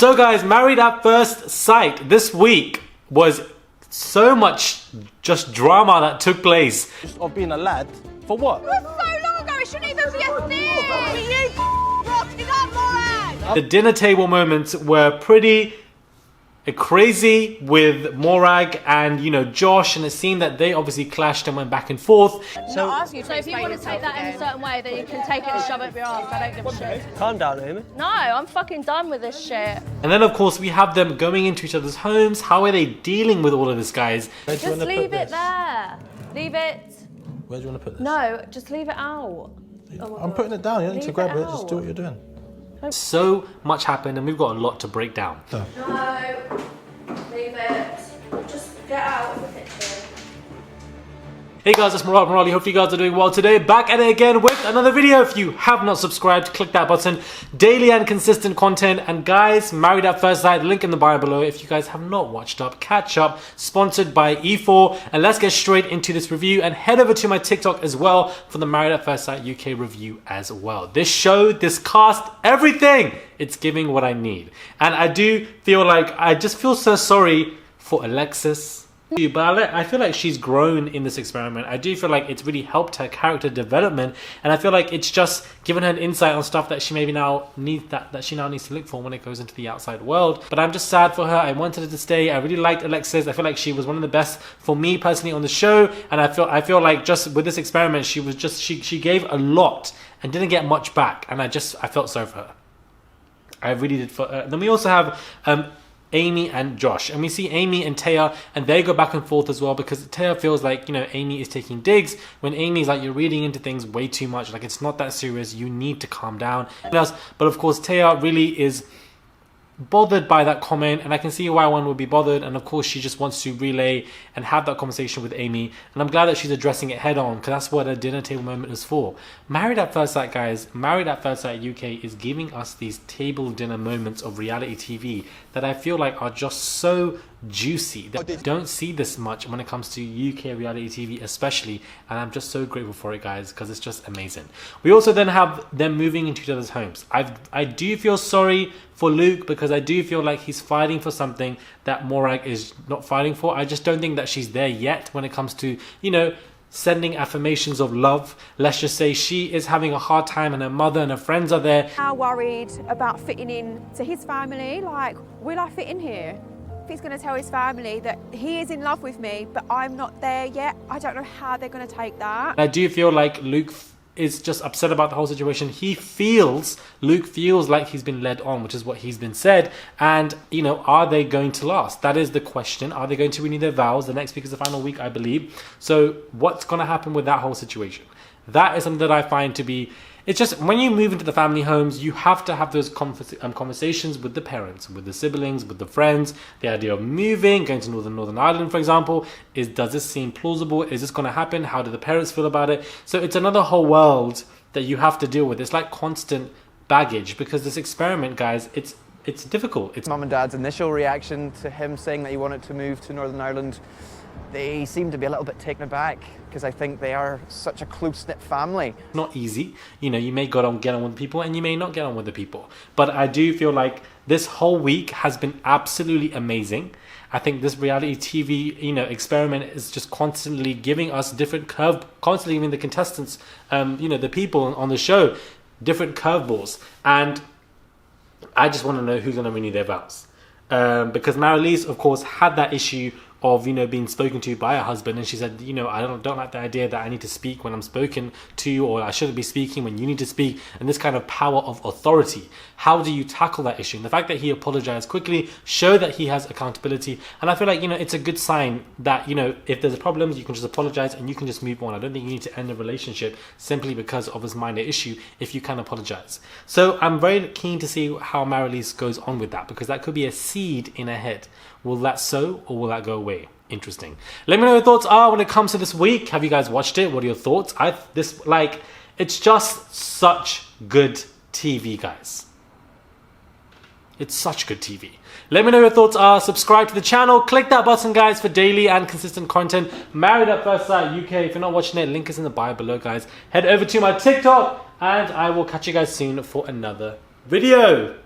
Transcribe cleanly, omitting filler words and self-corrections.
So guys, Married at First Sight this week was so much just drama that took place. Of being a lad, for what? It was so long ago, it shouldn't even be a thing! You brought it up, Morag! The dinner table moments were pretty crazy with Morag and, you know, Josh, and it seemed that they obviously clashed and went back and forth. So if you want to take that in a certain way, then you can take it and shove it up your arse. I don't give a shit. Calm down, Amy. No, I'm fucking done with this shit. And then, of course, we have them going into each other's homes. How are they dealing with all of this, guys? Just leave it there. Leave it. Where do you want to put this? No, just leave it out. I'm putting it down. You don't need to grab it. Just do what you're doing. So much happened, and we've got a lot to break down. No, leave it. Just get out of the kitchen. Hey guys, it's Morali. Hope you guys are doing well today. Back at it again with another video. If you have not subscribed, click that button. Daily and consistent content. And guys, Married at First Sight, link in the bio below. If you guys have not watched up, catch up. Sponsored by E4. And let's get straight into this review and head over to my TikTok as well for the Married at First Sight UK review as well. This show, this cast, everything, it's giving what I need. And I do feel like, I just feel so sorry for Alexis. But I feel like she's grown in this experiment. I do feel like it's really helped her character development, and I feel like it's just given her an insight on stuff that she maybe now needs that she now needs to look for when it goes into the outside world. But I'm just sad for her. I wanted her to stay. I really liked Alexis. I feel like she was one of the best for me personally on the show, and I feel like just with this experiment she was just she gave a lot and didn't get much back, and I felt sorry for her. I really did for her. Then we also have Amy and Josh, and we see Amy and Taya, and they go back and forth as well, because Taya feels like, you know, Amy is taking digs when Amy's like, you're reading into things way too much, like it's not that serious, you need to calm down. But of course Taya really is bothered by that comment, and I can see why one would be bothered, and of course she just wants to relay and have that conversation with Amy, and I'm glad that she's addressing it head on, because that's what a dinner table moment is for. Married at First Sight, guys, Married at First Sight UK is giving us these table dinner moments of reality TV that I feel like are just so juicy that we don't see this much when it comes to UK reality TV especially, and I'm just so grateful for it, guys, because it's just amazing. We also then have them moving into each other's homes. I do feel sorry for Luke, because I do feel like he's fighting for something that Morag is not fighting for. I just don't think that she's there yet when it comes to, you know, sending affirmations of love. Let's just say she is having a hard time, and her mother and her friends are there. How worried about fitting in to his family? Like, will I fit in here? If he's going to tell his family that he is in love with me, but I'm not there yet, I don't know how they're going to take that. I do feel like Luke is just upset about the whole situation. Luke feels like he's been led on, which is what he's been said. And, you know, are they going to last? That is the question. Are they going to renew their vows? The next week is the final week, I believe. So what's going to happen with that whole situation? That is something that I find to be, it's just when you move into the family homes, you have to have those conversations with the parents, with the siblings, with the friends. The idea of moving, going to Northern Ireland, for example, does this seem plausible? Is this going to happen? How do the parents feel about it? So it's another whole world that you have to deal with. It's like constant baggage, because this experiment, guys, it's difficult. It's Mum and Dad's initial reaction to him saying that he wanted to move to Northern Ireland, they seem to be a little bit taken aback, because I think they are such a close-knit family. Not easy. You know, you may get on with people, and you may not get on with the people. But I do feel like this whole week has been absolutely amazing. I think this reality TV, you know, experiment is just constantly giving us different constantly giving the contestants, you know, the people on the show, different curveballs. And I just want to know who's going to renew their vows. Because Marilise, of course, had that issue of, you know, being spoken to by her husband, and she said, you know, I don't like the idea that I need to speak when I'm spoken to, or I shouldn't be speaking when you need to speak, and this kind of power of authority. How do you tackle that issue? And the fact that he apologized quickly showed that he has accountability, and I feel like, you know, it's a good sign that, you know, if there's a problem, you can just apologize and you can just move on. I don't think you need to end a relationship simply because of this minor issue if you can apologize. So I'm very keen to see how Marilise goes on with that, because that could be a seed in her head. Will that sow, or will that go away? Interesting. Let me know your thoughts are when it comes to this week. Have you guys watched it? What are your thoughts? It's just such good TV, guys. It's such good TV. Let me know your thoughts are. Subscribe to the channel. Click that button, guys, for daily and consistent content. Married at First Sight UK. If you're not watching it, link is in the bio below, guys. Head over to my TikTok, and I will catch you guys soon for another video.